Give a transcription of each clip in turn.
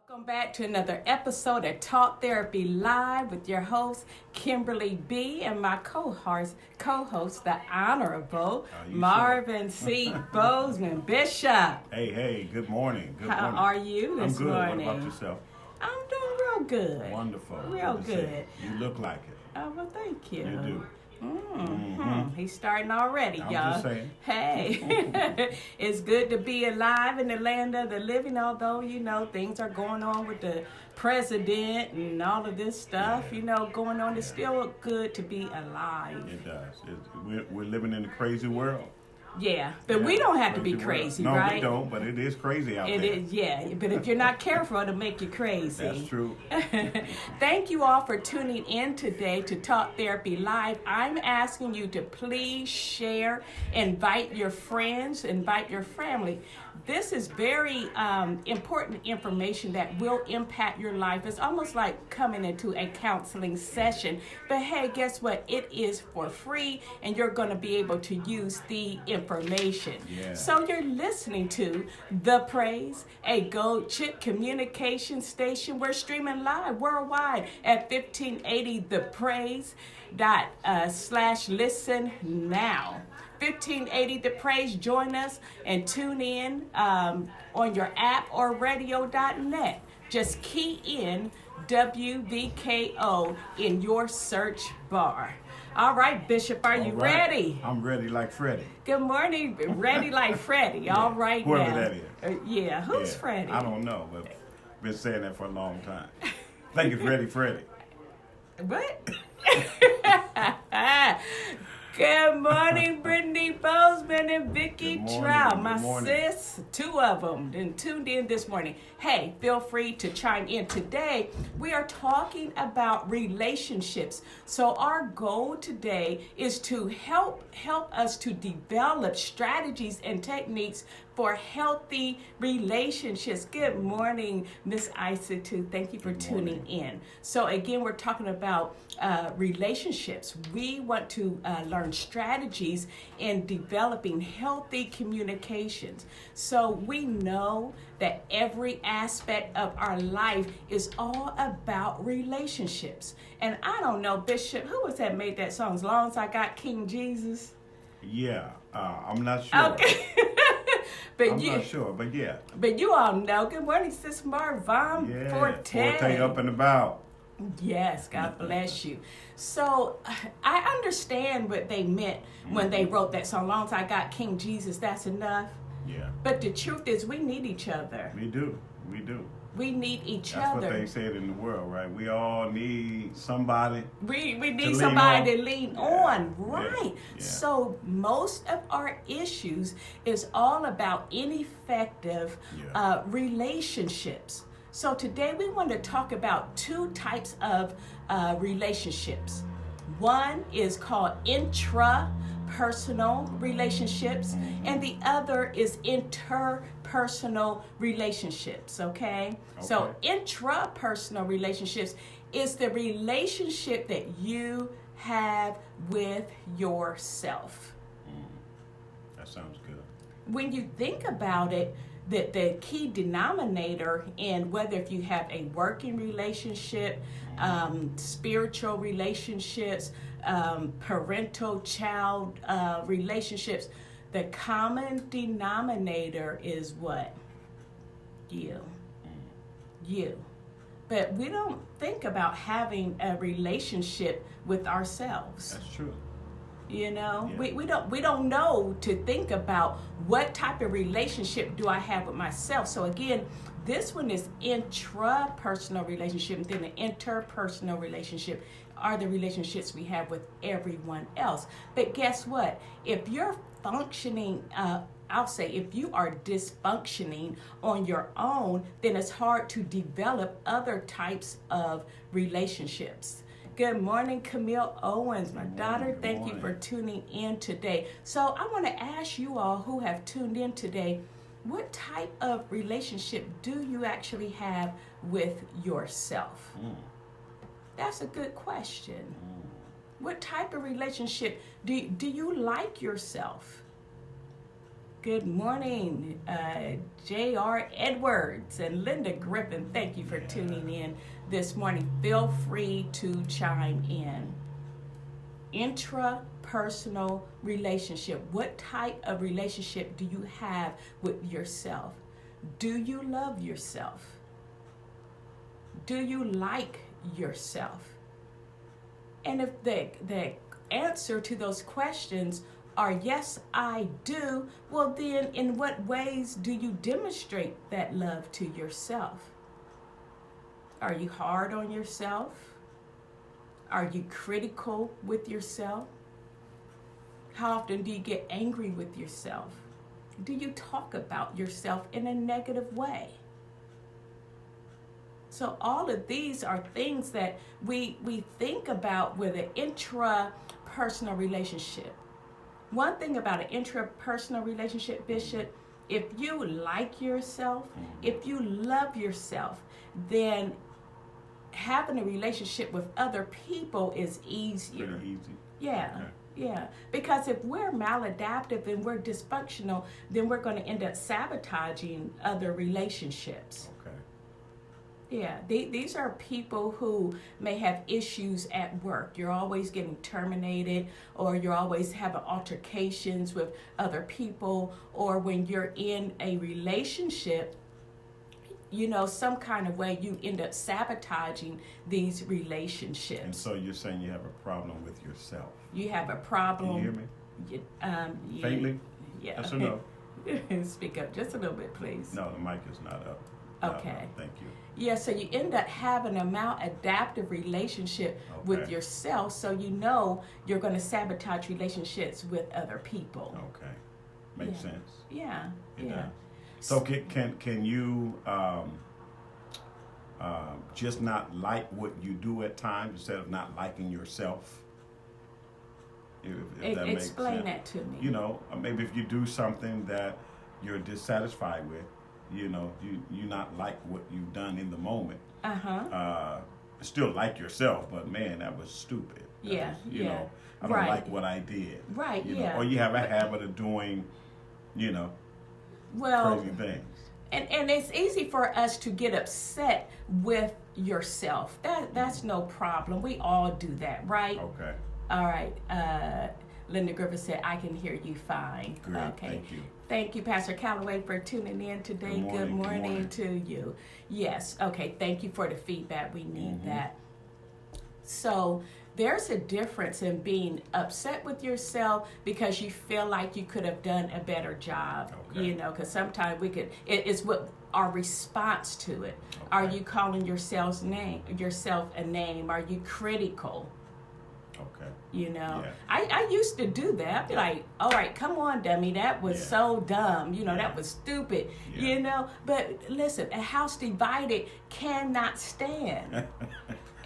Welcome back to another episode of Talk Therapy Live with your host, Kimberly B., and my co-host, the Honorable Marvin C. Bozeman Bishop. Hey, good morning. How are you this morning? I'm good. What about yourself? I'm doing real good. Wonderful. Real good. You look like it. Oh, well, thank you. You do. He's starting already, I'm y'all. just saying. Hey, it's good to be alive in the land of the living, although, things are going on with the president and all of this stuff, going on. It's still good to be alive. It does. We're living in a crazy world. Yeah, but we don't have to be crazy, no, right? No, we don't, but it is crazy out there. It is, yeah, but if you're not careful, it'll make you crazy. That's true. Thank you all for tuning in today to Talk Therapy Live. I'm asking you to please share, invite your friends, invite your family. This is very important information that will impact your life. It's almost like coming into a counseling session. But hey, guess what? It is for free, and you're going to be able to use the information. Yeah. So you're listening to The Praise, a Gold Chip communication station. We're streaming live worldwide at 1580 The Praise /listen now. 1580 The Praise. Join us and tune in on your app or radio.net. Just key in WVKO in your search bar. All right, Bishop, are you ready? I'm ready like Freddie. Good morning. Ready like Freddie. Yeah. All right, whoever now. that is. Who's Freddie? I don't know, but been saying that for a long time. Think it's Ready Freddie. What? Good morning, Brittany Bozeman and Vicky Trout, my sis, two of them, and tuned in this morning. Hey, feel free to chime in. Today, we are talking about relationships. So our goal today is to help us to develop strategies and techniques for healthy relationships. Good morning, Miss Isa, too. Thank you for tuning in. So again, we're talking about relationships. We want to learn strategies in developing healthy communications. So we know that every aspect of our life is all about relationships. And I don't know, Bishop, who was that made that song, As Long As I Got King Jesus? Yeah, I'm not sure. Okay. I'm not sure, but yeah. But you all know. Good morning, Sis Marvin Forte up and about. Yes, God bless you. So I understand what they meant when they wrote that song. As long as I got King Jesus, that's enough. Yeah. But the truth is, we need each other. We do. We need each That's other. That's what they said in the world, right? We all need somebody. We need somebody to lean on, right? Yeah. So most of our issues is all about ineffective relationships. So today we want to talk about two types of relationships. One is called intrapersonal relationships, and the other is interpersonal relationships, okay? So intrapersonal relationships is the relationship that you have with yourself. That sounds good. When you think about it, the key denominator in whether if you have a working relationship, spiritual relationships, parental-child relationships, the common denominator is what? You. But we don't think about having a relationship with ourselves. That's true. We don't know to think about what type of relationship do I have with myself. So again, this one is intrapersonal relationship, and then the interpersonal relationship are the relationships we have with everyone else. But guess what? If you're functioning, if you are dysfunctioning on your own, then it's hard to develop other types of relationships. Good morning, Camille Owens, my daughter. Thank you for tuning in today. So I want to ask you all who have tuned in today, what type of relationship do you actually have with yourself? That's a good question. What type of relationship do you like yourself? Good morning, J.R. Edwards and Linda Griffin. Thank you for tuning in this morning. Feel free to chime in. Intrapersonal relationship. What type of relationship do you have with yourself? Do you love yourself? Do you like yourself? And if the answer to those questions are yes, I do, well then in what ways do you demonstrate that love to yourself? Are you hard on yourself? Are you critical with yourself? How often do you get angry with yourself? Do you talk about yourself in a negative way? So all of these are things that we think about with an intrapersonal relationship. One thing about an intrapersonal relationship, Bishop, if you like yourself, if you love yourself, then having a relationship with other people is easier. Pretty easy. Yeah. Okay. Yeah, because if we're maladaptive and we're dysfunctional, then we're going to end up sabotaging other relationships. Okay. Yeah, these are people who may have issues at work. You're always getting terminated, or you're always having altercations with other people, or when you're in a relationship, some kind of way you end up sabotaging these relationships. And so you're saying you have a problem with yourself. You have a problem. Can you hear me? Faintly? Yeah. Yes or no? Speak up just a little bit, please. No, the mic is not up. Okay. No, thank you. Yeah, so you end up having a maladaptive relationship with yourself, so you're going to sabotage relationships with other people. Okay. Makes sense. Yeah. It does. So can you just not like what you do at times instead of not liking yourself? If that makes Explain sense. that to me. Maybe if you do something that you're dissatisfied with, you not like what you've done in the moment. Still like yourself, but man, that was stupid. I don't like what I did. Right. Or you have a habit of doing, crazy things. And it's easy for us to get upset with yourself. That's no problem. We all do that, right? Okay. All right. Linda Griffith said, I can hear you fine. Great. Okay. Thank you. Thank you, Pastor Calloway, for tuning in today. Good morning to you. Yes. Okay. Thank you for the feedback. We need that. So there's a difference in being upset with yourself because you feel like you could have done a better job, because sometimes it's what our response to it. Okay. Are you calling yourself a name? Are you critical? Okay. I used to do that. I'd be like, all right, come on, dummy. That was so dumb. That was stupid. But listen, a house divided cannot stand.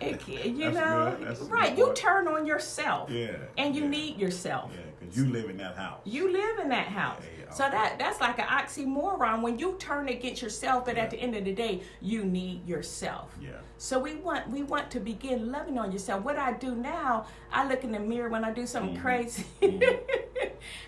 That's right. You turn on yourself. And you need yourself. Yeah, because you live in that house. You live in that house. So that's like an oxymoron when you turn against yourself, but at the end of the day, you need yourself. Yeah. So we want to begin loving on yourself. What I do now, I look in the mirror when I do something crazy.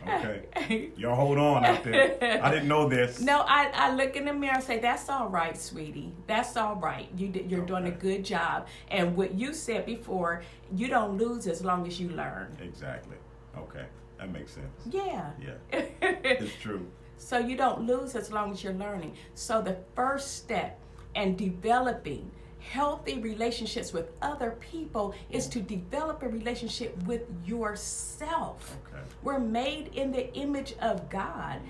Okay. Y'all hold on out there. I didn't know this. No, I look in the mirror and say, that's all right, sweetie. That's all right. You're doing a good job. And what you said before, you don't lose as long as you learn. Exactly. Okay. That makes sense. Yeah. Yeah. It's true. So you don't lose as long as you're learning. So the first step in developing healthy relationships with other people is to develop a relationship with yourself. Okay. We're made in the image of God,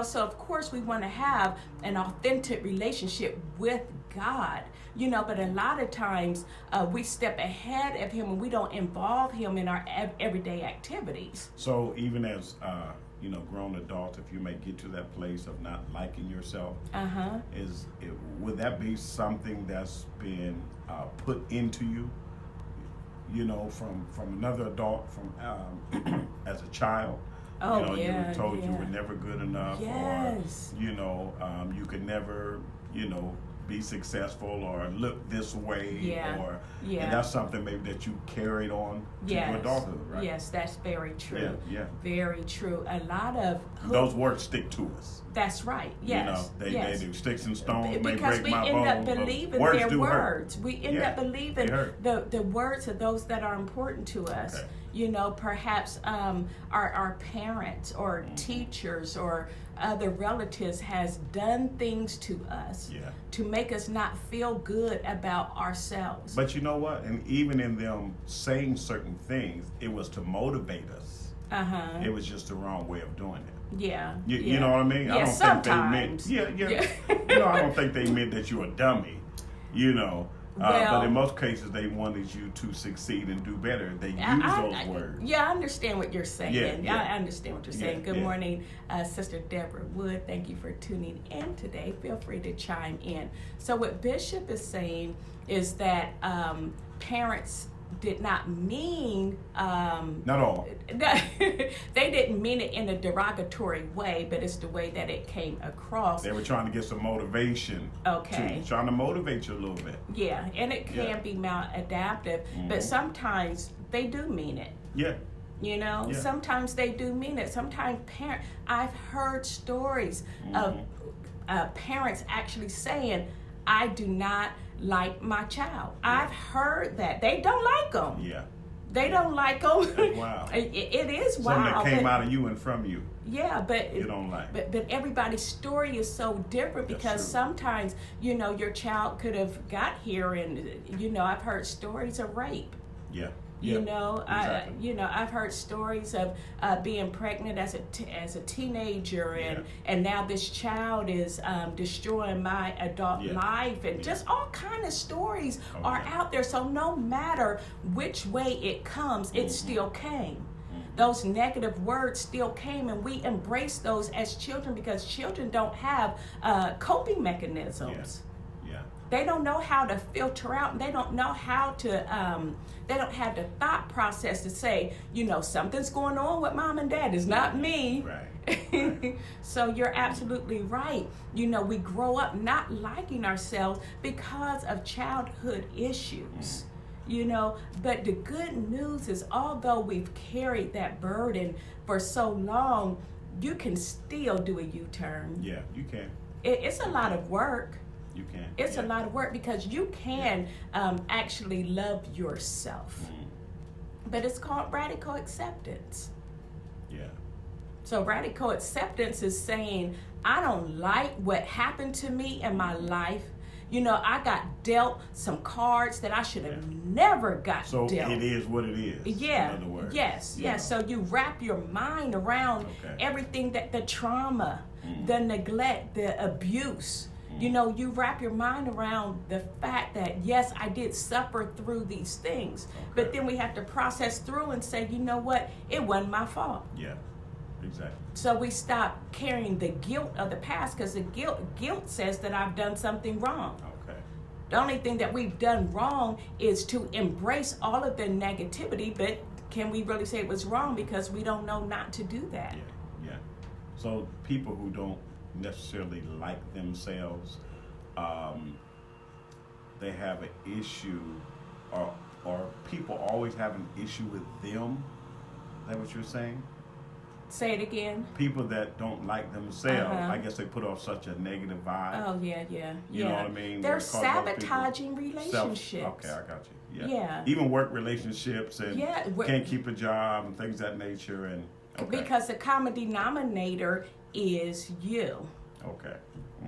so of course we want to have an authentic relationship with God, but a lot of times we step ahead of him and we don't involve him in our everyday activities. So even as grown adults, if you may get to that place of not liking yourself, would that be something that's been put into you, from another adult, from as a child? You were told you were never good enough, yes. or you could never, be successful or look this way, Yeah. or Yeah. and that's something maybe that you carried on to your adulthood, right? Yes, that's very true. Yeah. Very true. A lot of Those words stick to us. That's right. Yes. They yes. do. Sticks and stones may Because break we my end bones, up but believing words their do words. hurt. We end Yeah, up believing they hurt. the words of those that are important to us. Okay. You know, perhaps our parents or teachers or other relatives has done things to us to make us not feel good about ourselves. But you know what? And even in them saying certain things, it was to motivate us. It was just the wrong way of doing it. Yeah. You know what I mean? Yeah, I don't sometimes. think they meant. You know, I don't think they meant that you're a dummy. You know. But in most cases, they wanted you to succeed and do better. They use those words. Yeah, I understand what you're saying. Yeah. I understand what you're saying. Good yeah. morning, Sister Deborah Wood. Thank you for tuning in today. Feel free to chime in. So what Bishop is saying is that parents did not mean Not all. they didn't mean it in a derogatory way, but it's the way that it came across. They were trying to get some motivation. Okay. Trying to motivate you a little bit. Yeah, and it can be maladaptive, but sometimes they do mean it. Yeah. You know, sometimes they do mean it. Sometimes I've heard stories of parents actually saying, I do not like my child. I've heard that. They don't like them. Yeah. They don't like them. Wow. It is Something wild. that came out of you and from you. Yeah, but you don't like. But everybody's story is so different because sometimes, you know, your child could have got here and, you know, I've heard stories of rape. Yeah. You know, exactly. I've heard stories of being pregnant as a teenager, and now this child is destroying my adult life, and just all kind of stories are out there. So no matter which way it comes, it still came. Those negative words still came, and we embrace those as children because children don't have coping mechanisms. Yeah. They don't know how to filter out, and they don't know how to, they don't have the thought process to say, you know, something's going on with mom and dad. It's not me. Right. So you're absolutely right. You know, we grow up not liking ourselves because of childhood issues. You know, but the good news is although we've carried that burden for so long, you can still do a U-turn. Yeah, you can. It's a lot of work. You can. It's a lot of work because you can actually love yourself. But it's called radical acceptance. Yeah. So radical acceptance is saying, I don't like what happened to me in my life. You know, I got dealt some cards that I should have never got dealt. So it is what it is. Yeah. In other words. Yes. So you wrap your mind around everything that the trauma, the neglect, the abuse. You know, you wrap your mind around the fact that, yes, I did suffer through these things. But then we have to process through and say, you know what? It wasn't my fault. Yeah, exactly. So we stop carrying the guilt of the past because the guilt says that I've done something wrong. Okay. The only thing that we've done wrong is to embrace all of the negativity, but can we really say it was wrong because we don't know not to do that? Yeah. So people who don't necessarily like themselves, they have an issue, or people always have an issue with them. Is that what you're saying? Say it again. People that don't like themselves, I guess they put off such a negative vibe. Oh, yeah. You know what I mean? They're Because those sabotaging people relationships. Okay, I got you. Yeah. Even work relationships and can't keep a job and things of that nature. And because the common denominator is you. Okay.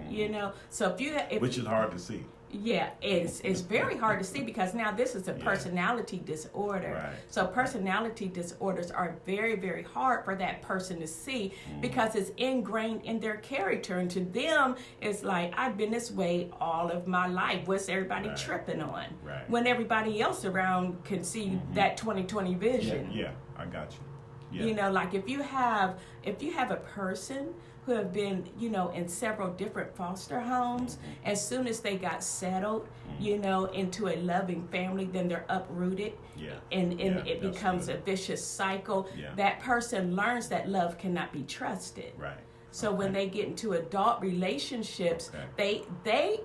You know, so if which is hard to see. Yeah, it's very hard to see because now this is a personality disorder. Right. So personality disorders are very, very hard for that person to see because it's ingrained in their character. And to them, it's like, I've been this way all of my life. What's everybody tripping on? Right. When everybody else around can see that 20/20 vision. Yeah, I got you. Yeah. You know, like if you have a person who have been, you know, in several different foster homes, as soon as they got settled, you know, into a loving family, then they're uprooted. Yeah. And it becomes a vicious cycle. Yeah. That person learns that love cannot be trusted. Right. So when they get into adult relationships, they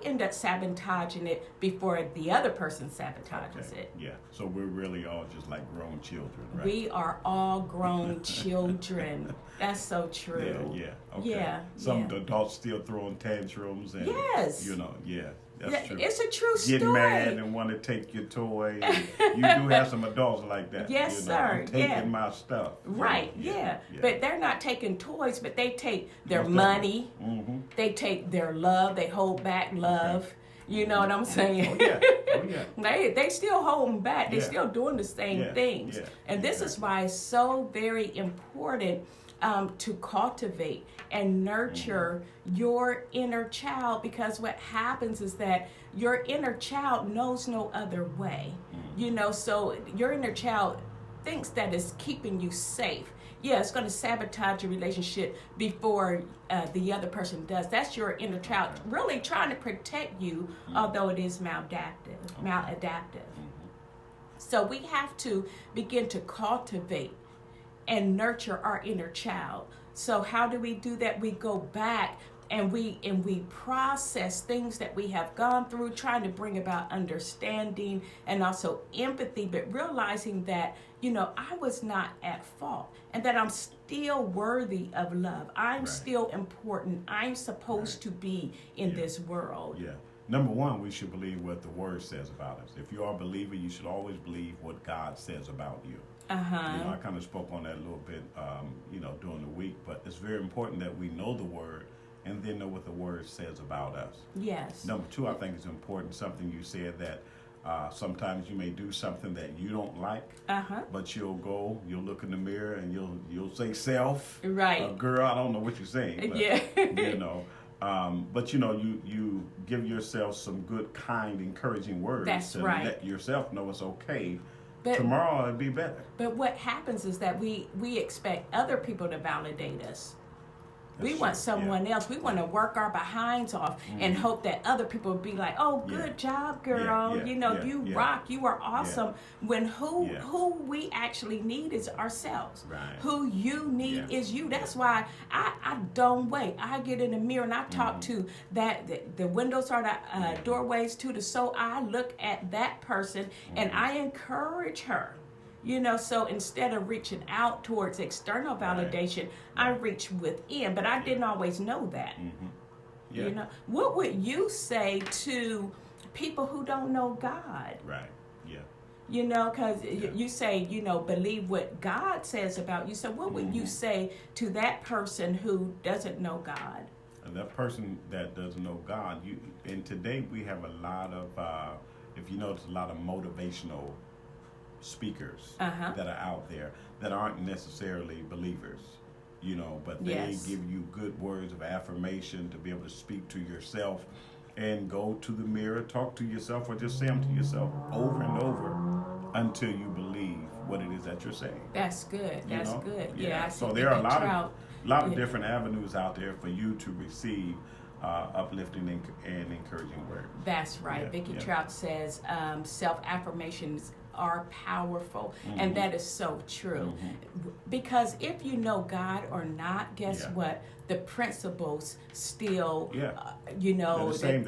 end up sabotaging it before the other person sabotages it. Yeah. So we're really all just like grown children, right? We are all grown children. That's so true. Yeah. Okay. Yeah. Some adults still throwing tantrums and Yes. That's true. It's a true Get story. mad and want to take your toy. And you do have some adults like that. Yes, sir. I'm taking my stuff. Right, yeah. Yeah. But they're not taking toys, but they take their Most money. Mm-hmm. They take their love. They hold back love. You know what I'm saying? Oh, yeah. They still holding back. They're Yeah. still doing the same things. Yeah. And this is why it's so very important to cultivate and nurture your inner child, because what happens is that your inner child knows no other way. So your inner child thinks that it's keeping you safe. Yeah, it's going to sabotage your relationship before the other person does. That's your inner child really trying to protect you, although it is maladaptive. So we have to begin to cultivate and nurture our inner child. So how do we do that? We go back and we process things that we have gone through, trying to bring about understanding and also empathy, but realizing that, I was not at fault and that I'm still worthy of love. I'm still important. I'm supposed to be in this world. Yeah. Number one, we should believe what the Word says about us. If you are a believer, you should always believe what God says about you. I kind of spoke on that a little bit, during the week, but it's very important that we know the Word and then know what the Word says about us. Yes. Number two, I think it's important, something you said, that sometimes you may do something that you don't like, but you'll look in the mirror and you'll say self. Right. Girl, I don't know what you're saying. But, yeah. But you give yourself some good, kind, encouraging words. That's to right. let yourself know it's okay. But tomorrow it'll be better. But what happens is that we expect other people to validate us. We want someone else. We want to work our behinds off and hope that other people will be like, "Oh, good job, girl. You rock. You are awesome." When who we actually need is ourselves. Right. Who you need is you. That's why I don't wait. I get in the mirror and I talk to that. The windows are the doorways to the soul. I look at that person and I encourage her. So instead of reaching out towards external validation, I reach within. But I didn't always know that. What would you say to people who don't know God? Right. Yeah. Because you say, believe what God says about you. So what would you say to that person who doesn't know God? And that person that doesn't know God, and today we have a lot of, if you notice, a lot of motivational speakers that are out there that aren't necessarily believers, but they give you good words of affirmation to be able to speak to yourself and go to the mirror, talk to yourself, or just say them to yourself over and over until you believe what it is that you're saying. That's good. That's good. Yeah. So there are a lot of different avenues out there for you to receive uplifting and encouraging words. That's right. Vicki Trout says self-affirmations are powerful, and that is so true. Because if you know God or not, guess what? The principles still, they're the same.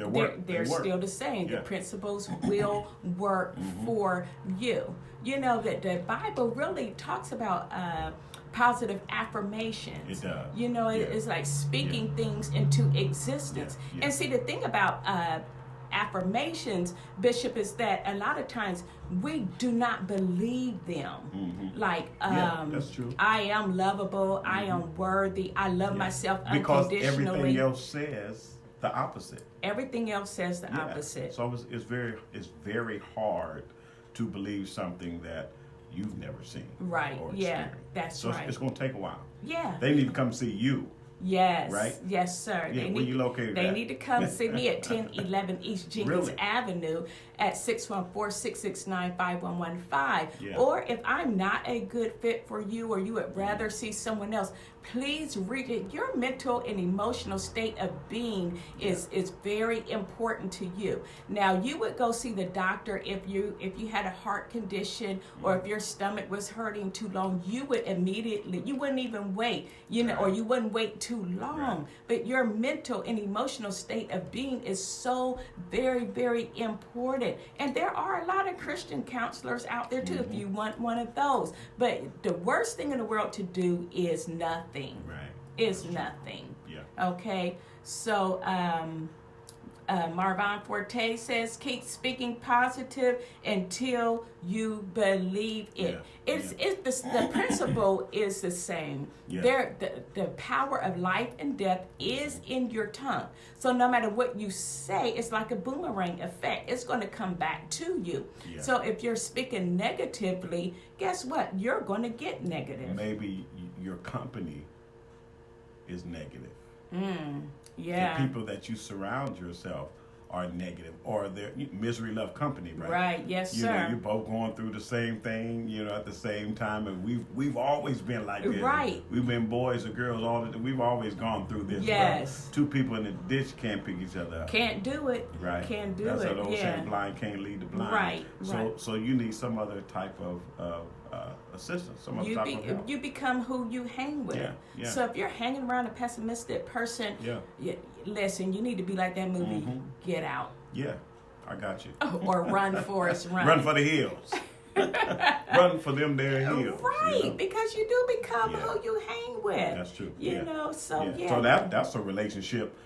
They're still the same. The principles will work for you. That the Bible really talks about positive affirmations. It does. It's like speaking things into existence. And see, the thing about affirmations, Bishop, is that a lot of times we do not believe them. Like, that's true. I am lovable, I am worthy, I love myself because unconditionally. Everything else says the opposite. Everything else says the opposite. So it's very hard to believe something that you've never seen. Right. Or That's so right. It's going to take a while. Yeah. They need to come see you. Yes. Right? Yes, sir. Yeah, where you located They at? need to come see me at 1011 East Jenkins Avenue at 614-669-5115. Yeah. Or if I'm not a good fit for you or you would rather see someone else, please read it. Your mental and emotional state of being is very important to you. Now, you would go see the doctor if you had a heart condition or if your stomach was hurting too long. You would immediately, you wouldn't even wait, or you wouldn't wait too long. Right. But your mental and emotional state of being is so very, very important. And there are a lot of Christian counselors out there too, if you want one of those. But the worst thing in the world to do is nothing. Right. Is nothing. Yeah. Okay. So, Marvin Forte says, keep speaking positive until you believe it. Yeah. The principle is the same. Yeah. The power of life and death is in your tongue. So no matter what you say, it's like a boomerang effect. It's going to come back to you. Yeah. So if you're speaking negatively, guess what? You're going to get negative. Maybe your company is negative. Yeah. The people that you surround yourself are negative, or they're misery love company, right? Right. Yes, You sir. know, you're both going through the same thing, at the same time, and we've always been like this. Right. We've been boys or girls we've always gone through this. Yes. Two people in the ditch can't pick each other up. Can't do it. Right. Can't do That's it. an old Yeah. saying, blind can't lead the blind. Right, So right. so you need some other type of assistance, some other type of help. You become who you hang with. Yeah, yeah. So if you're hanging around a pessimistic person, Yeah. listen, you need to be like that movie, Get Out. Yeah, I got you. Or Run, Forrest, Run. Run for the hills. Run for them there hills. Right, because you do become Yeah. who you hang with. That's true. You Yeah. know, so yeah. So that's a relationship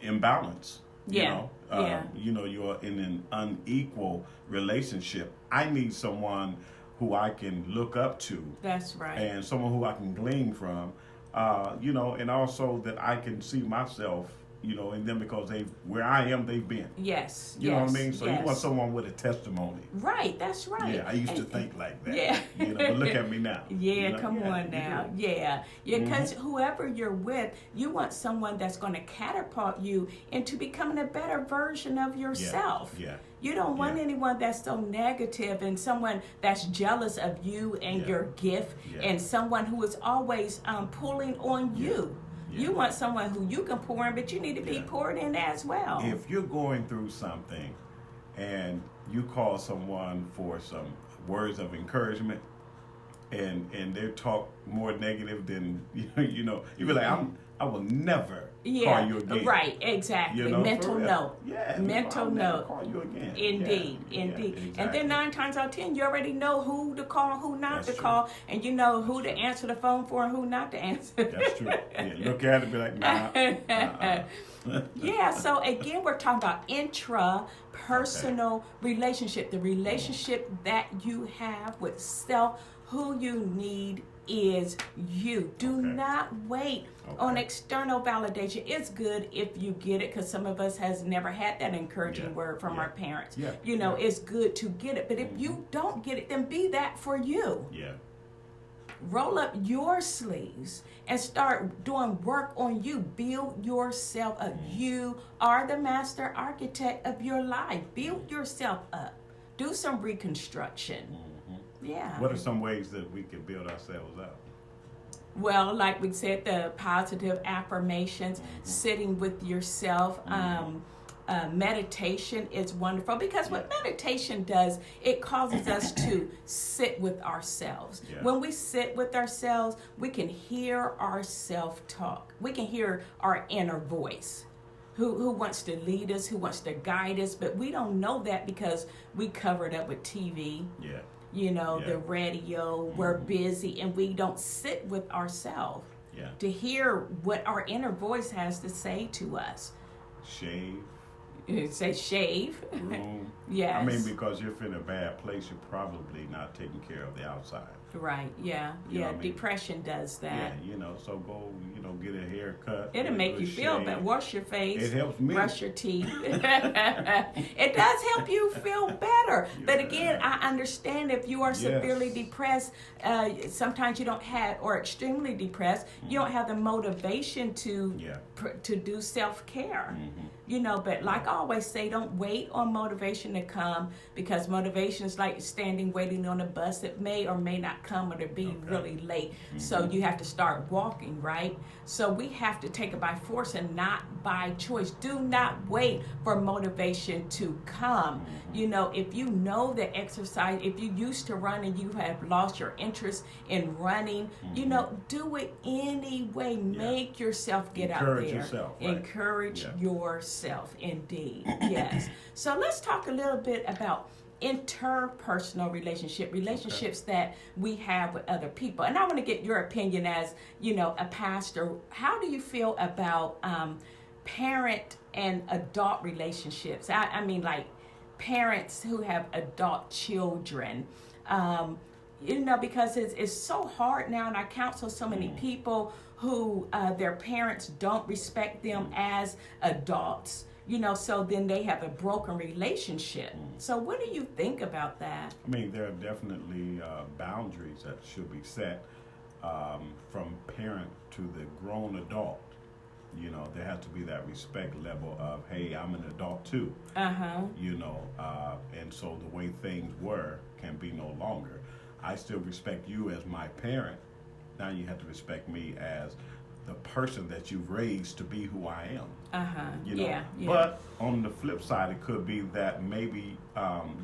imbalance. Yeah. Yeah. You're in an unequal relationship. I need someone who I can look up to, That's right. and someone who I can glean from, and also that I can see myself, in them, because where I am, they've been. Yes. You know what I mean? So yes. you want someone with a testimony. Right, that's right. Yeah, I used to And- think like that. Yeah. But look at me now. Yeah, come on you now. do. Yeah. Because whoever you're with, you want someone that's going to catapult you into becoming a better version of yourself. Yeah. You don't want Yeah. anyone that's so negative and someone that's jealous of you and Yeah. your gift Yeah. and someone who is always pulling on you. Yeah. You want someone who you can pour in, but you need to be Yeah. poured in as well. If you're going through something and you call someone for some words of encouragement, and they talk more negative than you be like, I will never call you again. Right, exactly. For Mental real. note. Yeah, Mental I'll never note. call you again. Indeed, Yeah, indeed. exactly. And then 9 times out of 10, you already know who to call, who not That's to true. call, and you know who to answer the phone for and who not to answer. That's true. Yeah, look at it and be like, nah. Yeah, so again, we're talking about intra-personal relationship, the relationship that you have with self. Who you need is you. Do Okay. not wait on Okay. external validation. It's good if you get it, because some of us has never had that encouraging Yeah. word from Yeah. our parents. Yeah. It's good to get it. But if you don't get it, then be that for you. Yeah. Roll up your sleeves and start doing work on you. Build yourself up. You are the master architect of your life. Build yourself up. Do some reconstruction. Yeah. What are some ways that we can build ourselves up? Well, like we said, the positive affirmations, sitting with yourself. Meditation is wonderful, because what meditation does, it causes us to sit with ourselves. Yeah. When we sit with ourselves, we can hear our self-talk. We can hear our inner voice. Who wants to lead us, who wants to guide us, but we don't know that because we covered up with TV. Yeah. The Yeah. radio, we're busy, and we don't sit with ourselves Yeah. to hear what our inner voice has to say to us. Shave. Say shave. Room. Yes. I mean, because if you're in a bad place, you're probably not taking care of the outside. Right, yeah. You know what I mean? Depression does that. Yeah, so go, get a haircut. It'll get a make good you feel shave. better. Wash your face. It helps me. Brush your teeth. It does help you feel better. But again, I understand if you are severely Yes. depressed, sometimes you don't have, or extremely depressed, you don't have the motivation to Yeah. to do self-care. You know, but like I always say, don't wait on motivation to come, because motivation is like standing waiting on a bus. It may or may not come, or to be really late. So you have to start walking, right? So we have to take it by force and not by choice. Do not wait for motivation to come. You know, if you know that exercise, if you used to run and you have lost your interest in running, you know, do it anyway. Make yourself get out there. Encourage yourself. Right? Encourage yourself, indeed. Yes. So let's talk a little bit about interpersonal relationships that we have with other people. And I want to get your opinion as, you know, a pastor. How do you feel about parent and adult relationships? I mean, like parents who have adult children. You know, because it's so hard now, and I counsel so many people who their parents don't respect them as adults. You know, so then they have a broken relationship. So what do you think about that? I mean, there are definitely boundaries that should be set from parent to the grown adult. You know, there has to be that respect level of, hey, I'm an adult too. You know, and so the way things were can be no longer. I still respect you as my parent. Now you have to respect me as the person that you've raised to be who I am. You know? Yeah. But on the flip side, it could be that maybe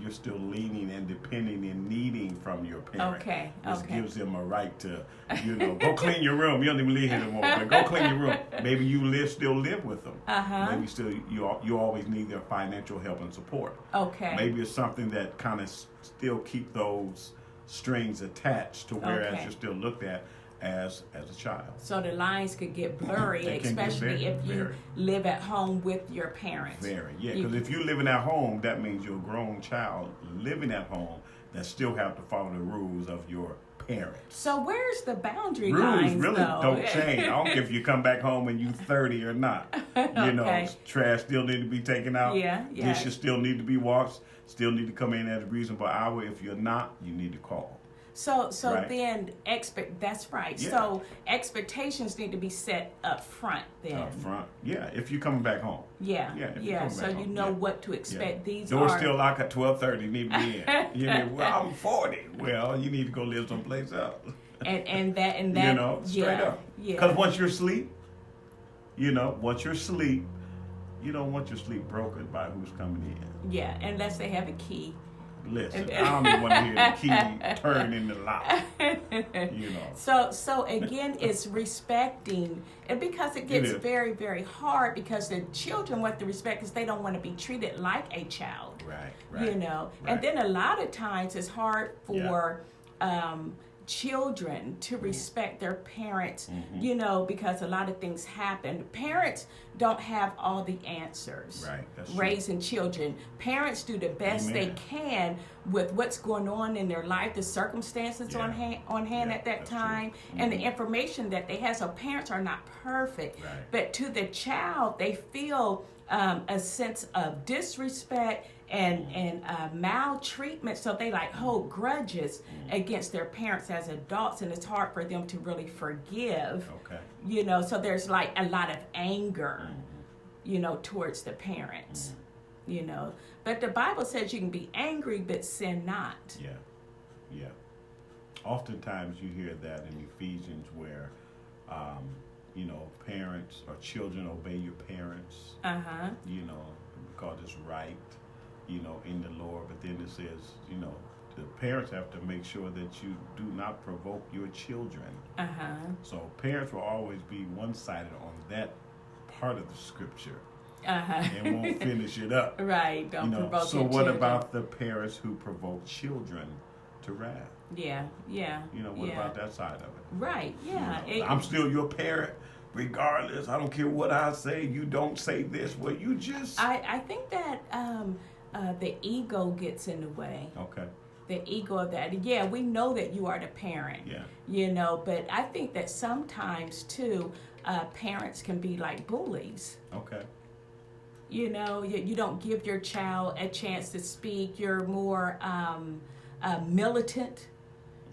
you're still leaning and depending and needing from your parent. This gives them a right to, you know, go clean your room. You don't even live here anymore, but go clean your room. Maybe you still live with them. Maybe still you always need their financial help and support. Maybe it's something that kind of still keep those strings attached to whereas you're still looked at as a child. So the lines could get blurry, especially if you live at home with your parents. Because if you're living at home, that means you're a grown child living at home that still have to follow the rules of your parents. So where's the boundary lines, rules really don't change. I don't care if you come back home and you 30 or not. You know, trash still need to be taken out. Dishes still need to be washed. Still need to come in at a reasonable hour. If you're not, you need to call. So then that's right. So expectations need to be set up front then. Up front, if you're coming back home. So you know what to expect. These doors still locked at 12:30. Need to be in. You know, well, I'm 40. Well, you need to go live someplace else. And that you know, straight up. Because once you're asleep, you don't want your sleep broken by who's coming in. Unless they have a key. Listen, I don't even want to hear the key turn in the lock. You know. So again, it's respecting, and because it gets very, very hard, because the children want the respect because they don't want to be treated like a child. Right. You know, and then a lot of times it's hard for children to respect their parents, you know, because a lot of things happen. Parents don't have all the answers. That's raising children. Parents do the best they can with what's going on in their life, the circumstances on hand at that time, and the information that they have. So parents are not perfect, but to the child, they feel a sense of disrespect and maltreatment, so they hold grudges against their parents as adults, and it's hard for them to really forgive. You know, so there's a lot of anger, you know, towards the parents. You know, but the Bible says you can be angry but sin not. Oftentimes you hear that in Ephesians where you know, parents or children obey your parents. You know, because it's right, you know, in the Lord. But then it says, you know, the parents have to make sure that you do not provoke your children. So parents will always be one-sided on that part of the scripture. And won't finish it up. Don't provoke your children. So what about the parents who provoke children to wrath? You know, what about that side of it? You know, I'm still your parent regardless. I don't care what I say. You don't say this. Well, you just... I think that the ego gets in the way. The ego of that. We know that you are the parent. You know, but I think that sometimes, too, parents can be like bullies. You know, you don't give your child a chance to speak. You're more militant,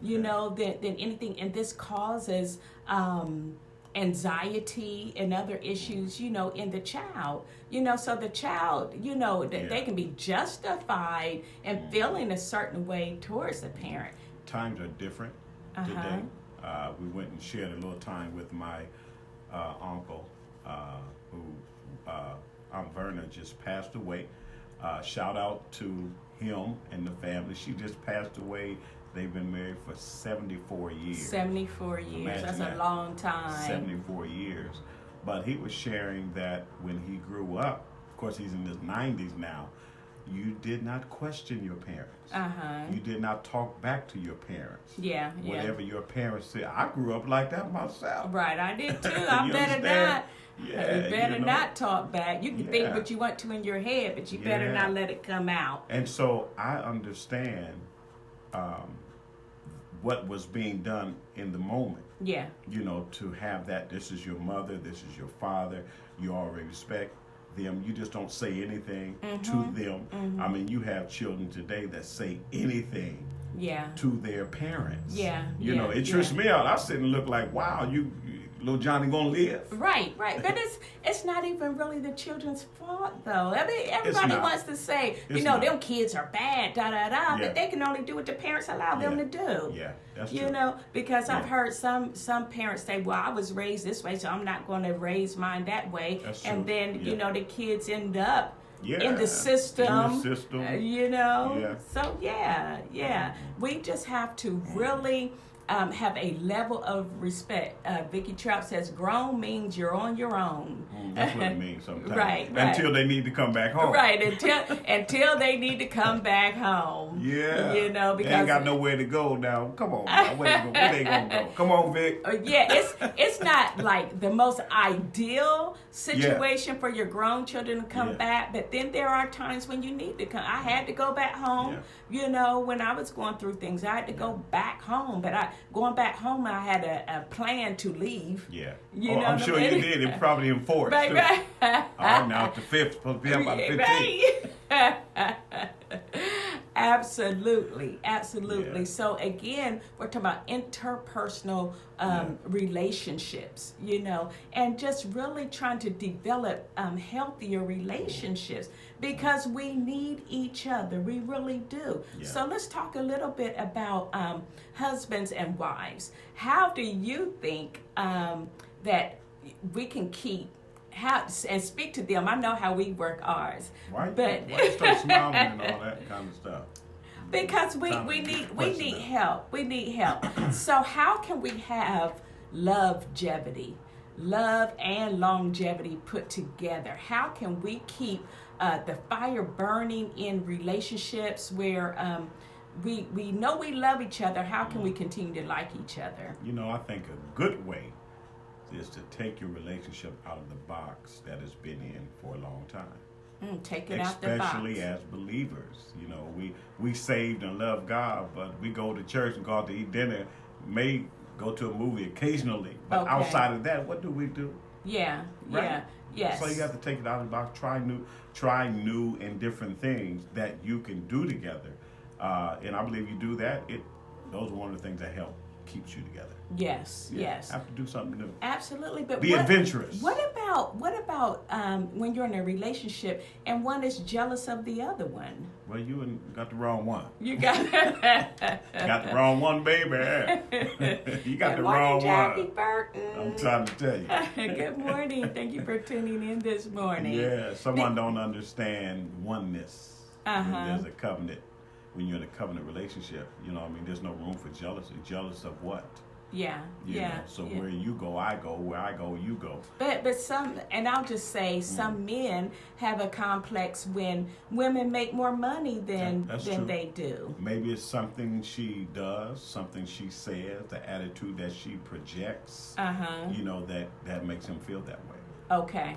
you know, than anything. And this causes anxiety and other issues, in the child. So the child, they can be justified in feeling a certain way towards the parent. Times are different today. We went and shared a little time with my uncle, who Aunt Verna just passed away. Shout out to him and the family. She just passed away. They've been married for 74 years. 74 years. Imagine That's that. a long time. 74 years. But he was sharing that when he grew up, of course he's in his 90s now, you did not question your parents. You did not talk back to your parents. Yeah. Whatever your parents said. I grew up like that myself. Right, I did too. I You better understand? not. Yeah, You better not talk back. You can think Yeah. what you want to in your head, but you better Yeah. not let it come out. And so I understand what was being done in the moment. Yeah. To have that, this is your mother, this is your father, you already respect them. You just don't say anything to them. I mean, you have children today that say anything Yeah. to their parents. Yeah, It trips me out. I sit and look like, wow, you little Johnny gonna live. Right. But it's not even really the children's fault, though. I mean, everybody not. wants to say, It's not. them kids are bad, Yeah. but they can only do what the parents allow them to do. Yeah, that's true. Because I've Yeah. heard some parents say, well, I was raised this way, so I'm not going to raise mine that way. That's And true. then, Yeah. the kids end up Yeah, in the system. In the system. Yeah. So, yeah. We just have to really have a level of respect. Vicky Trout says, grown means you're on your own. That's what it means sometimes. Right. Until they need to come back home. Right, until they need to come back home. Yeah. Because they ain't got nowhere to go now. Come on, now. Where they gonna go? Come on, Vic. It's not like the most ideal situation for your grown children to come back, but then there are times when you need to come. I had to go back home. When I was going through things, I had to go back home. But going back home, I had a plan to leave. Yeah. what I'm sure I mean? you did. It probably enforced. Right, too. right. All right, now it's the 5th. Supposed to be up by the 15th. Right. Absolutely. Yeah. So again, we're talking about interpersonal relationships, and just really trying to develop healthier relationships because we need each other. We really do. Yeah. So let's talk a little bit about husbands and wives. How do you think that we can keep and speak to them? I know how we work ours. Why you start smiling and all that kind of stuff? Because we need help. We need help. So how can we have love and longevity put together? How can we keep the fire burning in relationships where we know we love each other? How can we continue to like each other? I think a good way is to take your relationship out of the box that it's been in for a long time. Take it out the box. Especially as believers. We saved and love God, but we go to church and go out to eat dinner, may go to a movie occasionally, but outside of that, what do we do? Yeah, right? Yeah, yes. So you have to take it out of the box, try new and different things that you can do together. And I believe you do that, those are one of the things that help keeps you together. Yes. Have to do something new. Absolutely, but be adventurous. What about when you're in a relationship and one is jealous of the other one? Well, you got the wrong one. You got got the wrong one, baby. You got the wrong Jackie one. Burton. I'm trying to tell you. Good morning. Thank you for tuning in this morning. Yeah, someone don't understand oneness. When there's a covenant. When you're in a covenant relationship, there's no room for jealousy. Jealous of what? Yeah. So where you go, I go. Where I go, you go. But some, and I'll just say, some men have a complex when women make more money than they do. Maybe it's something she does, something she says, the attitude that she projects. That makes him feel that way. Okay.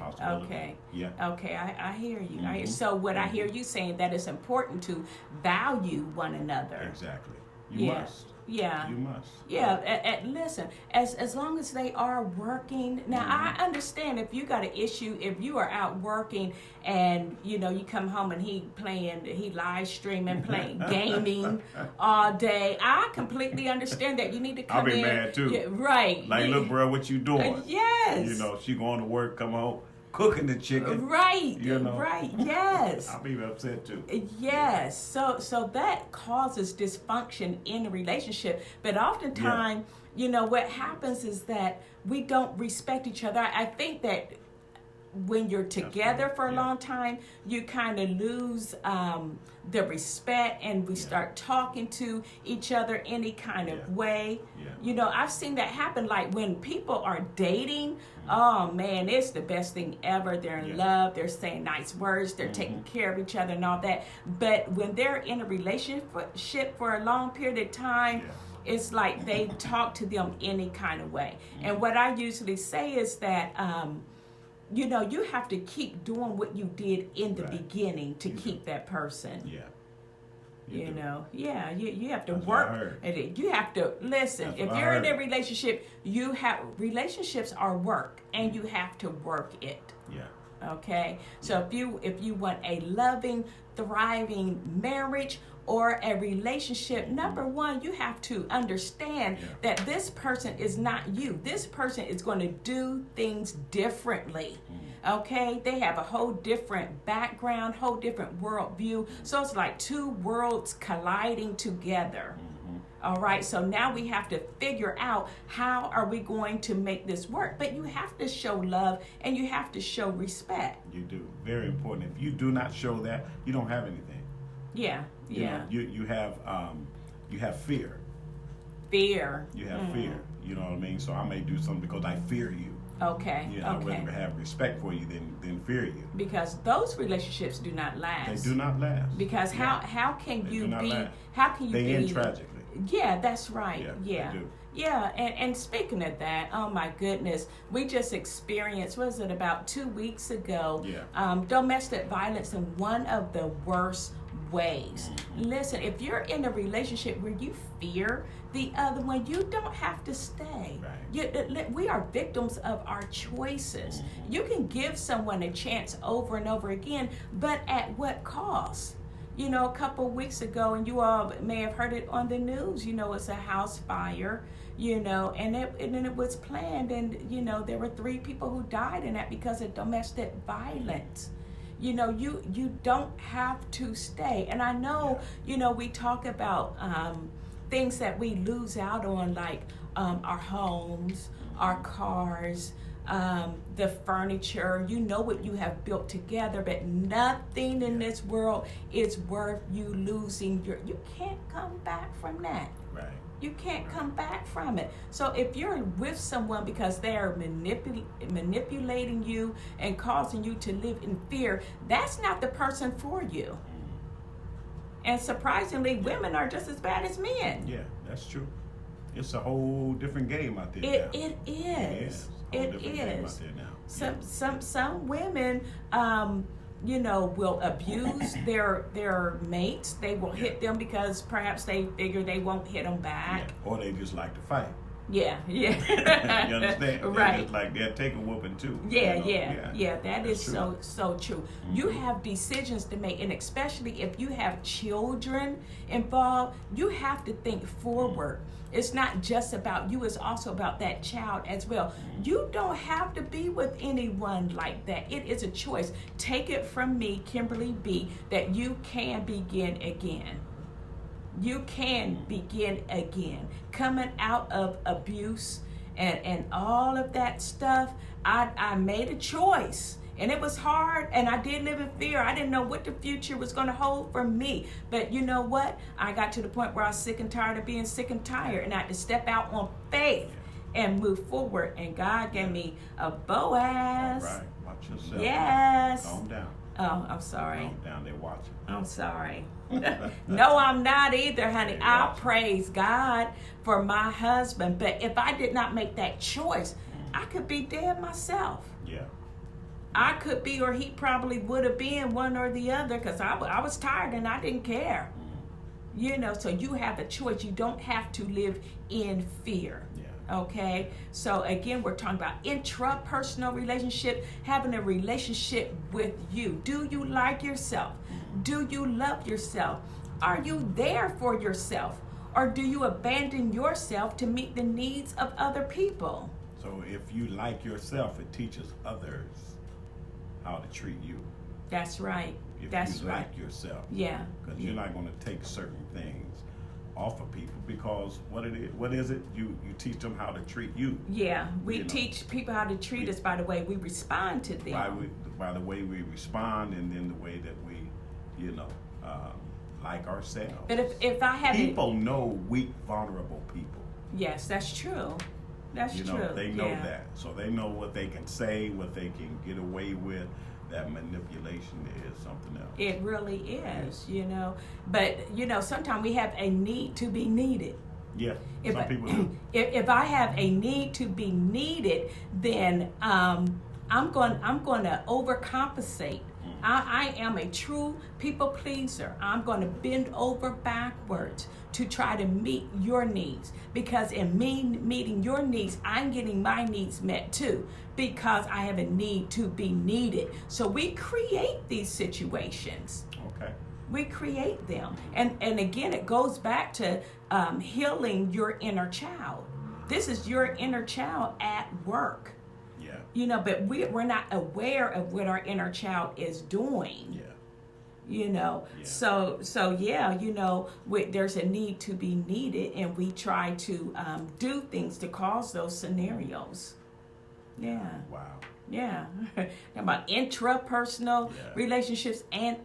Yeah. Okay, I hear you. So what I hear you saying, that it's important to value one another. Exactly. You must. Yeah. You must. Yeah, listen, as long as they are working. Now, I understand if you got an issue, if you are out working and, you come home and he live streaming, playing, gaming all day. I completely understand that. You need to come I'll be in. mad too. Yeah, right. Like, look, bro, what you doing? Yes. She going to work, come home, cooking the chicken. Right. You know. Right. Yes. I'll be upset too. Yes. So that causes dysfunction in a relationship. But oftentimes, what happens is that we don't respect each other. I think that when you're together for a long time, you kind of lose the respect, and we start talking to each other any kind of way. I've seen that happen. Like when people are dating, oh man, it's the best thing ever. They're in love, they're saying nice words, they're taking care of each other and all that. But when they're in a relationship for a long period of time, it's like they talk to them any kind of way. And what I usually say is that you have to keep doing what you did in the beginning to keep that person. You have to work at it. You have to listen. If you're in a relationship, relationships are work, and you have to work it. Okay? So if you want a loving, thriving marriage or a relationship, number one, you have to understand that this person is not you. This person is going to do things differently. Okay? They have a whole different background, whole different worldview. So it's like two worlds colliding together. All right, so now we have to figure out how are we going to make this work. But you have to show love, and you have to show respect. You do. Very important. If you do not show that, you don't have anything. Yeah. You have fear. Fear. You have fear. You know what I mean? So I may do something because I fear you. Okay. I'd rather have respect for you than fear you. Because those relationships do not last. They do not last. Because how can They you do not be? last. How can you they be? end tragically. Yeah, that's right. Yeah. They do. Yeah, and speaking of that, oh my goodness, we just experienced, was it about 2 weeks ago, domestic violence in one of the worst ways. Listen, if you're in a relationship where you fear the other one, you don't have to stay. We are victims of our choices. You can give someone a chance over and over again, but at what cost? A couple weeks ago, and you all may have heard it on the news, it's a house fire, and it was planned, and, there were 3 people who died in that because of domestic violence. You don't have to stay. And I know, we talk about things that we lose out on, like our homes, our cars, the furniture, what you have built together, but nothing in this world is worth you losing you can't come back from that. You can't come back from it. So if you're with someone because they are manipulating you and causing you to live in fear, that's not the person for you. And surprisingly, women are just as bad as men. Yeah, that's true. It's a whole different game out there now. It is. It is. Some women, will abuse their mates. They will hit them because perhaps they figure they won't hit them back. Or they just like to fight. Yeah. You understand? Right. Just like they'll take a whooping too. Yeah. That is true. so true. You have decisions to make, and especially if you have children involved, you have to think forward. It's not just about you, it's also about that child as well. You don't have to be with anyone like that. It is a choice. Take it from me, Kimberly B, that you can begin again. You can begin again. Coming out of abuse and all of that stuff, I made a choice. And it was hard, and I did live in fear. I didn't know what the future was going to hold for me. But you know what? I got to the point where I was sick and tired of being sick and tired, and I had to step out on faith and move forward. And God gave me a Boaz. All right, watch yourself. Yes. Calm down. Oh, I'm sorry. Calm down, they're watching. I'm sorry. No, I'm not either, honey. I praise God for my husband. But if I did not make that choice, I could be dead myself. Yeah. I could be, or he probably would have been, one or the other, because I was tired and I didn't care. So you have a choice. You don't have to live in fear. Yeah. Okay, so again, we're talking about intrapersonal relationship, having a relationship with you. Do you like yourself? Do you love yourself? Are you there for yourself? Or do you abandon yourself to meet the needs of other people? So if you like yourself, it teaches others how to treat you. That's right. If That's you right. like yourself. Yeah. Because you're not going to take certain things off of people, because what is it? You teach them how to treat you. Yeah, we teach people how to treat us by the way we respond to them. By the way we respond, and then the way that we, like ourselves. But if I had people know weak, vulnerable people. Yes, that's true. That's true. They know that, so they know what they can say, what they can get away with. That manipulation is something else. It really is, But, sometimes we have a need to be needed. Yeah, some people do. If I have a need to be needed, then I'm going to overcompensate. I am a true people pleaser. I'm going to bend over backwards to try to meet your needs, because in me meeting your needs, I'm getting my needs met too, because I have a need to be needed. So we create these situations. Okay. We create them. And again, it goes back to healing your inner child. This is your inner child at work. Yeah. But we're not aware of what our inner child is doing. Yeah. Yeah. So there's a need to be needed, and we try to do things to cause those scenarios. Yeah. Wow. Yeah. About intrapersonal relationships and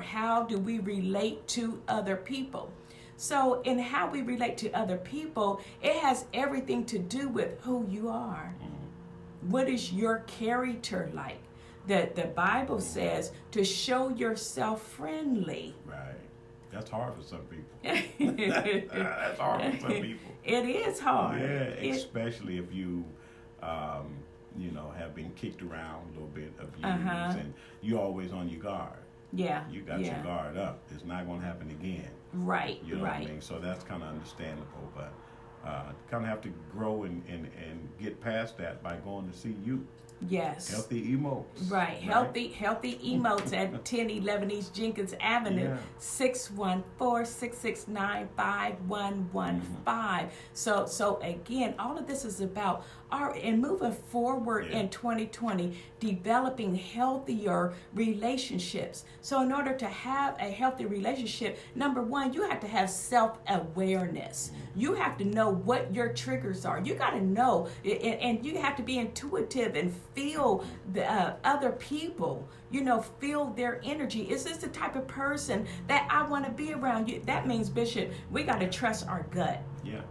how do we relate to other people? So in how we relate to other people, it has everything to do with who you are. What is your character like? The Bible says to show yourself friendly. Right. That's hard for some people. That's hard for some people. It is hard. Yeah, especially if you, have been kicked around a little bit, abused, and you're always on your guard. Yeah. You got your guard up. It's not going to happen again. Right. You know what I mean? So that's kind of understandable, but kind of have to grow and get past that by going to see you. Yes. Healthy emotes. Right. Healthy emotes at 1011 East Jenkins Avenue, 614-669-5115. So again, all of this is about moving forward in 2020, developing healthier relationships. So in order to have a healthy relationship, number one, you have to have self-awareness. You have to know what your triggers are. You got to know, and you have to be intuitive and feel the other people, feel their energy. Is this the type of person that I want to be around? That means, Bishop, we got to trust our gut. Yeah,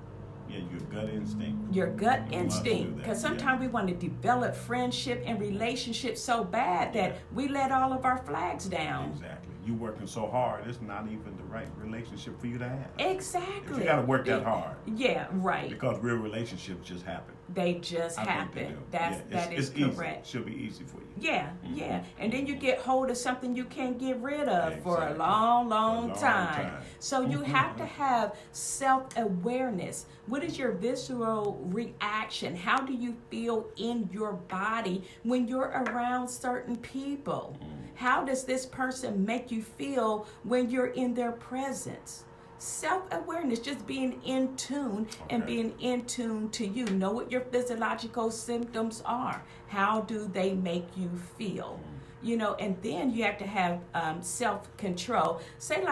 your gut instinct. Your gut instinct. Because sometimes we want to develop friendship and relationships so bad that we let all of our flags down. Exactly. You working so hard, it's not even the right relationship for you to have. Exactly. You got to work that hard. Yeah, right. Because real relationships just happen. They just happen. That is correct. Easy. Should be easy for you. Yeah, yeah. And then you get hold of something you can't get rid of for a long time. So you have to have self-awareness. What is your visceral reaction? How do you feel in your body when you're around certain people? How does this person make you feel when you're in their presence? Self-awareness, just being in tune and being in tune to you. Know what your physiological symptoms are. How do they make you feel? And then you have to have self-control. Say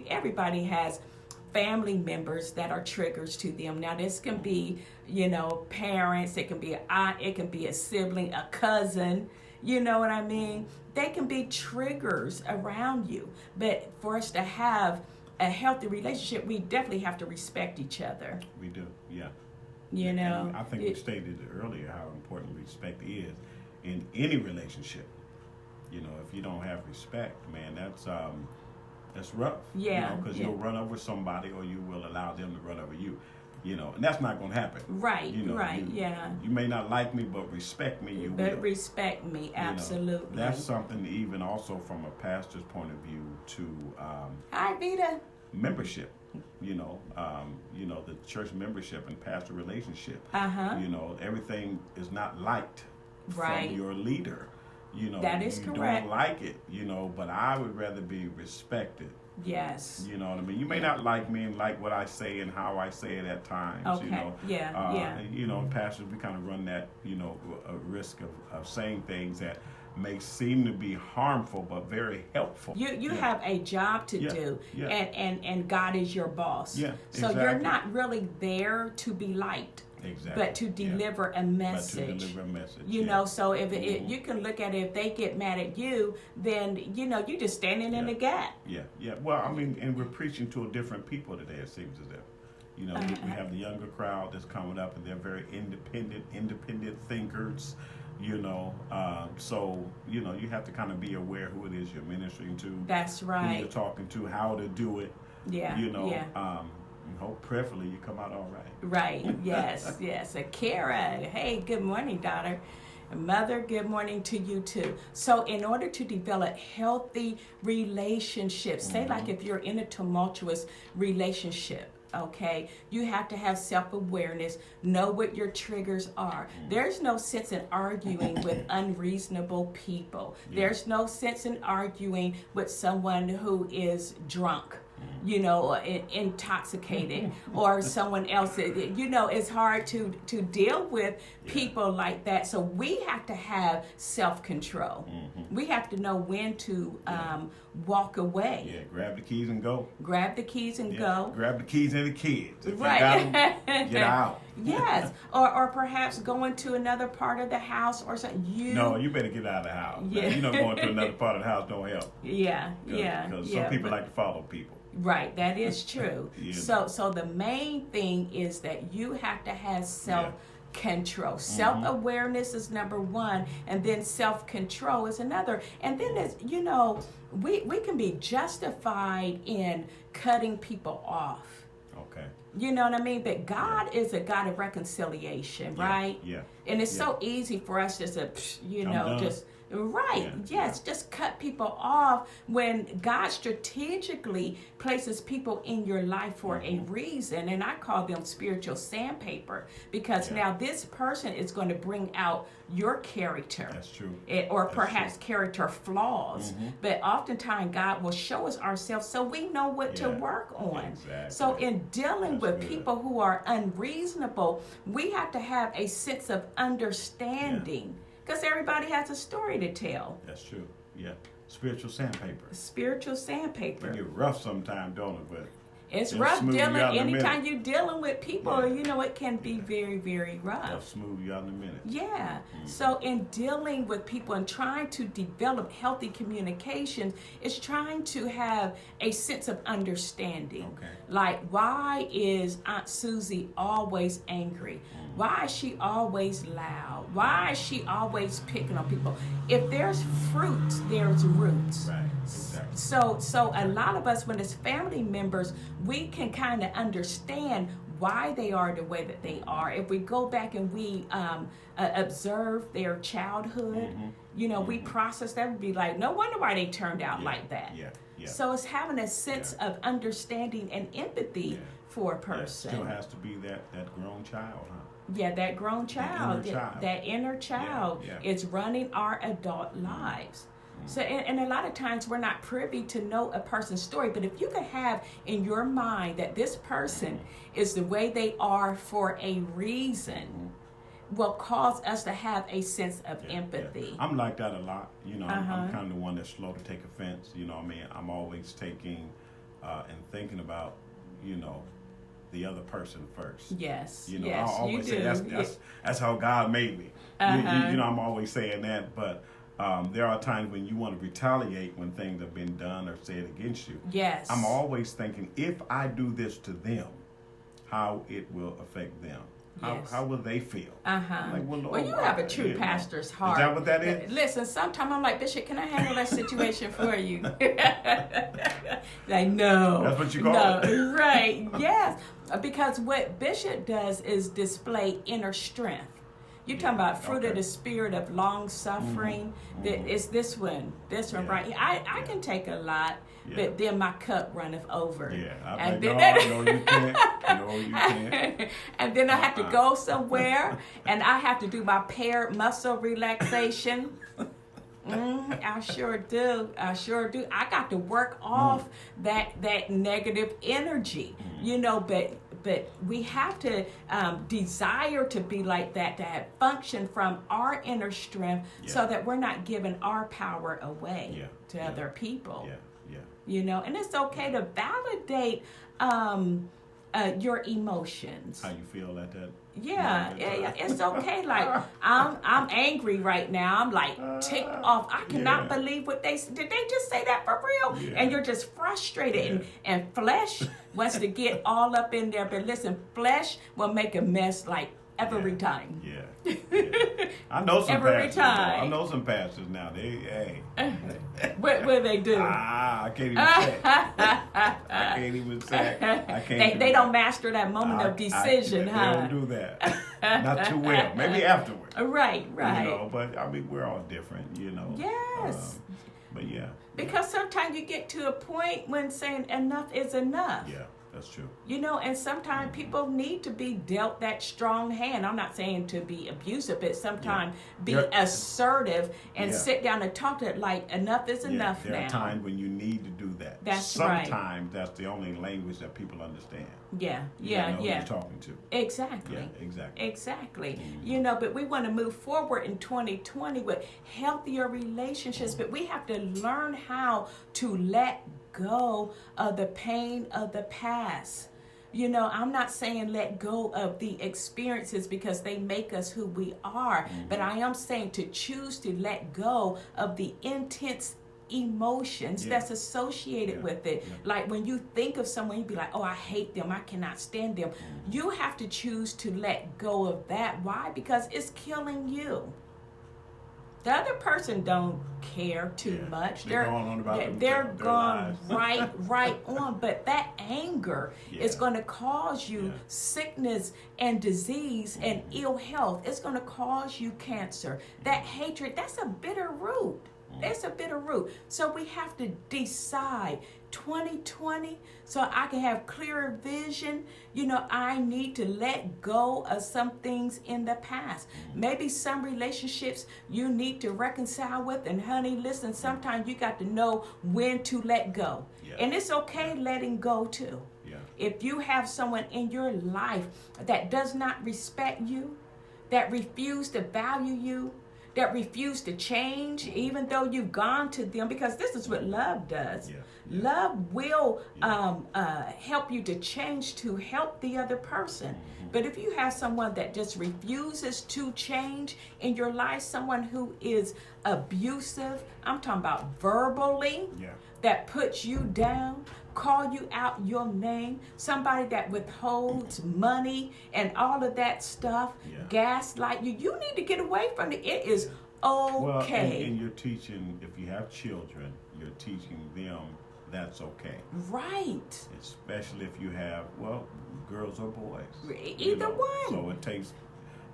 everybody has family members that are triggers to them. Now this can be, parents, it can be an aunt, it can be a sibling, a cousin, you know what I mean? They can be triggers around you. But for us to have a healthy relationship, we definitely have to respect each other. We do, yeah. And I think we stated earlier how important respect is in any relationship. If you don't have respect, man, that's rough. Yeah. Because you'll run over somebody, or you will allow them to run over you. And that's not going to happen. Right, You may not like me, but respect me, you will. But respect me, absolutely. That's something even also from a pastor's point of view to... Hi, Vita. membership. The church membership and pastor relationship. Everything is not liked from your leader. That is you correct. don't like it, but I would rather be respected. Yes. You know what I mean? You may not like me and like what I say and how I say it at times. Okay. Pastors, we kind of run that, a risk of saying things that may seem to be harmful but very helpful. You have a job to do, and God is your boss. Yeah, so exactly. You're not really there to be liked. Exactly. But to deliver a message. So if you can look at it, if they get mad at you, then you're just standing in the gap. Yeah. Well, I mean, and we're preaching to a different people today. It seems as if we have the younger crowd that's coming up, and they're very independent thinkers. So you have to kind of be aware who it is you're ministering to. That's right. Who you're talking to, how to do it. Hope prayerfully you come out all right. Right. Yes. Yes. Kara, hey, good morning, daughter. Mother, good morning to you too. So in order to develop healthy relationships, say like if you're in a tumultuous relationship, okay, you have to have self-awareness, know what your triggers are. There's no sense in arguing with unreasonable people. There's no sense in arguing with someone who is drunk, intoxicated, or someone else. It's hard to deal with people like that. So we have to have self-control. We have to know when to walk away. Yeah, grab the keys and go. Grab the keys and go. Grab the keys and the kids. If right. you got them, get out. Yes. Or perhaps going to another part of the house or something. No, you better get out of the house. Yeah. Going to another part of the house don't help. Yeah. Because some people like to follow people. Right, that is true. So the main thing is that you have to have self-control. Self-awareness is number one, and then self-control is another. And then there's, we can be justified in cutting people off. Okay. You know what I mean? But God is a God of reconciliation, right? Yeah. And it's so easy for us just to, just... Right. Just cut people off when God strategically places people in your life for a reason. And I call them spiritual sandpaper, because now this person is going to bring out your character. That's true. Or perhaps character flaws. But oftentimes God will show us ourselves so we know what to work on. Exactly. So in dealing with people who are unreasonable, we have to have a sense of understanding. Because everybody has a story to tell. That's true. Yeah. Spiritual sandpaper. Spiritual sandpaper. It get rough sometimes, don't it? But it's rough dealing. Anytime you're dealing with people, it can be very, very rough. They'll smooth you out in a minute. Yeah. So in dealing with people and trying to develop healthy communications, it's trying to have a sense of understanding. Okay. Like, why is Aunt Susie always angry? Why is she always loud? Why is she always picking on people? If there's fruits, there's roots. Right. Exactly. So a lot of us, when it's family members, we can kind of understand why they are the way that they are. If we go back and we observe their childhood, we process that, would be like, no wonder why they turned out like that. Yeah. So it's having a sense of understanding and empathy for a person. It still has to be that grown child, huh? Yeah, that grown child, that inner child Yeah. is running our adult lives. So, and a lot of times we're not privy to know a person's story, but if you can have in your mind that this person is the way they are for a reason, will cause us to have a sense of empathy. I'm like that a lot. I'm kind of the one that's slow to take offense. I'm always taking and thinking about, the other person first. Yes. I always say that's how God made me. I'm always saying that, but there are times when you want to retaliate when things have been done or said against you. Yes. I'm always thinking, if I do this to them, how it will affect them. How will they feel? Like, well, you have a true pastor's heart. Is that what that is? Listen, sometimes I'm like, Bishop, can I handle that situation for you? Like, no. That's what you call it? Right, yes. Because what Bishop does is display inner strength. You're Yeah. talking about fruit Okay. of the spirit of long suffering. That it's this one Yeah. right here. I can take a lot, Yeah. but then my cup runneth over. Yeah, I'm And like, then no, you can't. No, you can't. and then I have to go somewhere, and I have to do my paired muscle relaxation. I sure do. I sure do. I got to work off that negative energy, but we have to desire to be like that, to have function from our inner strength, so that we're not giving our power away to other people. And it's okay to validate your emotions. How you feel at that? Yeah, it's okay. Like I'm angry right now. I'm like ticked off. I cannot believe what they did. They just say that for real? Yeah. And you're just frustrated, and flesh wants to get all up in there. But listen, flesh will make a mess like every time. Yeah. I know some Every pastors. time. I know some pastors now. What do they do? I can't even say. I can't even say. I can't. They don't master that moment of decision, They huh? don't do that. Not too well. Maybe afterward. Right. But I mean, we're all different. Yes. But yeah. Because sometimes you get to a point when saying enough is enough. Yeah, that's true. And sometimes people need to be dealt that strong hand. I'm not saying to be abusive, but sometimes be assertive and sit down and talk to it like enough is enough now. There are times when you need to do that. Sometimes that's the only language that people understand. Yeah. Who you're talking to. Exactly. Yeah, exactly. But we want to move forward in 2020 with healthier relationships, but we have to learn how to let go of the pain of the past. I'm not saying let go of the experiences because they make us who we are, but I am saying to choose to let go of the intense emotions that's associated with it. Like when you think of someone, you be like, oh, I hate them, I cannot stand them. You have to choose to let go of that. Why? Because it's killing you. The other person don't care too much. They're going on about they're their going lives. right on. But that anger is going to cause you sickness and disease and ill health. It's going to cause you cancer. That hatred, that's a bitter root. It's a bitter root. So we have to decide 2020 so I can have clearer vision. I need to let go of some things in the past. Maybe some relationships you need to reconcile with. And honey, listen, sometimes you got to know when to let go. And it's okay letting go too. If you have someone in your life that does not respect you, that refuse to value you, that refuse to change, even though you've gone to them, because this is what love does. Love will help you to change to help the other person. But if you have someone that just refuses to change in your life, someone who is abusive, I'm talking about verbally, that puts you down, call you out your name, somebody that withholds money and all of that stuff, gaslight you, you need to get away from it. It is okay. Well, and you're teaching, if you have children, you're teaching them that's okay. Right. Especially if you have, girls or boys. Either one. So it takes,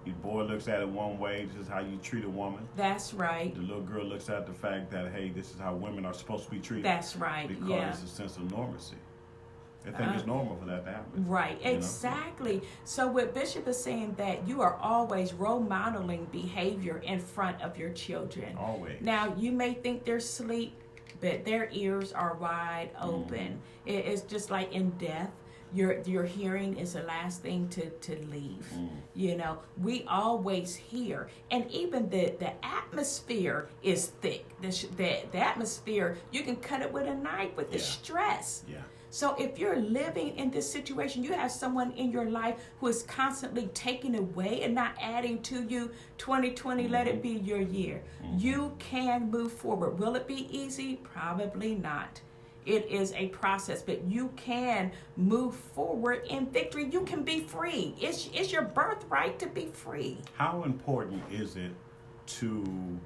the boy looks at it one way, this is how you treat a woman. That's right. The little girl looks at the fact that, hey, this is how women are supposed to be treated. That's right. Because it's a sense of normacy. They think it's normal for that to happen. Right, exactly. So what Bishop is saying, that you are always role modeling behavior in front of your children. Always. Now, you may think they're asleep, but their ears are wide open. It's just like in death. Your hearing is the last thing to leave. We always hear, and even the atmosphere is thick. The atmosphere, you can cut it with a knife with the stress. So if you're living in this situation, you have someone in your life who is constantly taking away and not adding to you. 2020, let it be your year. You can move forward. Will it be easy? Probably not. It is a process, but you can move forward in victory. You can be free. It's your birthright to be free. How important is it to,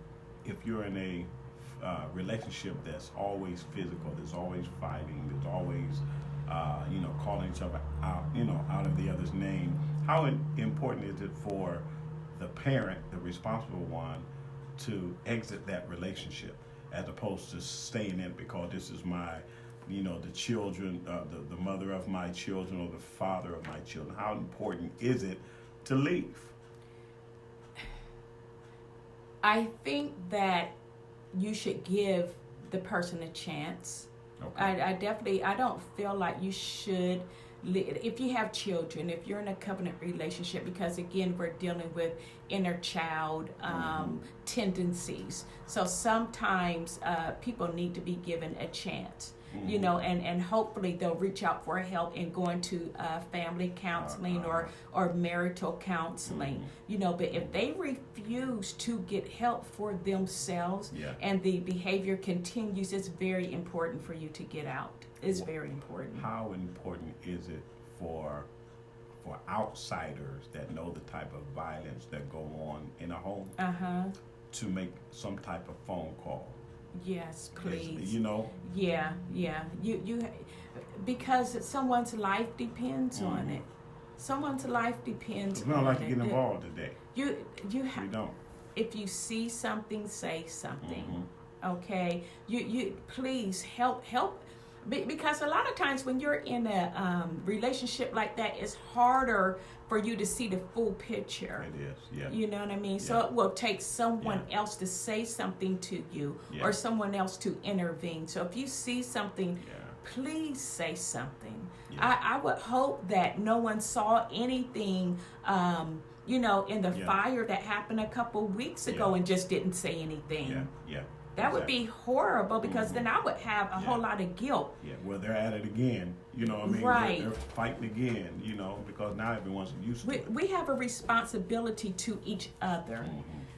if you're in a relationship that's always physical, there's always fighting, there's always, calling each other out, out of the other's name, how important is it for the parent, the responsible one, to exit that relationship as opposed to staying in it because this is my, the children, the mother of my children or the father of my children. How important is it to leave? I think that you should give the person a chance. Okay. I don't feel like you should, if you have children, if you're in a covenant relationship, because again, we're dealing with inner child tendencies. So sometimes people need to be given a chance. And hopefully they'll reach out for help in going to family counseling or marital counseling, but if they refuse to get help for themselves and the behavior continues, it's very important for you to get out. It's very important. How important is it for outsiders that know the type of violence that go on in a home to make some type of phone call? Yes, please. Yeah. You because someone's life depends on it. Someone's life depends on it. We don't like to get involved today. We don't. If you see something, say something. Okay? You please help because a lot of times when you're in a relationship like that, it's harder for you to see the full picture. It is, yeah. You know what I mean? So it will take someone else to say something to you or someone else to intervene. So if you see something, please say something. Yeah. I would hope that no one saw anything, in the fire that happened a couple weeks ago and just didn't say anything. Yeah. That would be horrible because then I would have a whole lot of guilt. Yeah, well, they're at it again. You know what I mean? Right. They're fighting again, because now everyone's used to it. We have a responsibility to each other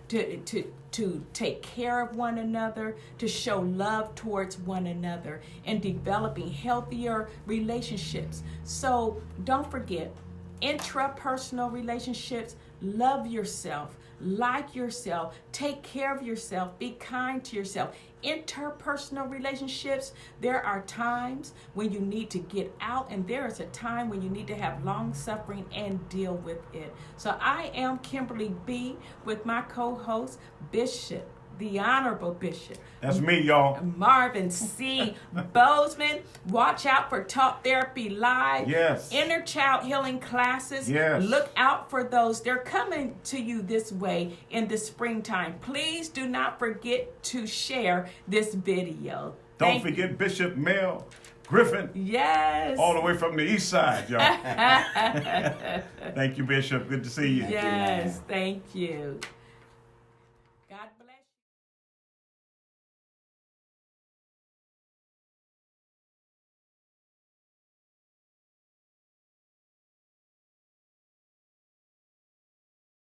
to take care of one another, to show love towards one another, and developing healthier relationships. So don't forget, intrapersonal relationships, love yourself. Like yourself, take care of yourself, be kind to yourself. Interpersonal relationships, there are times when you need to get out, and there is a time when you need to have long suffering and deal with it. So I am Kimberly B. with my co-host, Bishop, the Honorable Bishop. That's me, y'all. Marvin C. Bozeman. Watch out for Talk Therapy Live. Yes. Inner Child Healing Classes. Yes. Look out for those. They're coming to you this way in the springtime. Please do not forget to share this video. Don't forget Bishop Mel Griffin. Yes. All the way from the east side, y'all. Thank you, Bishop. Good to see you. Yes, thank you. God bless.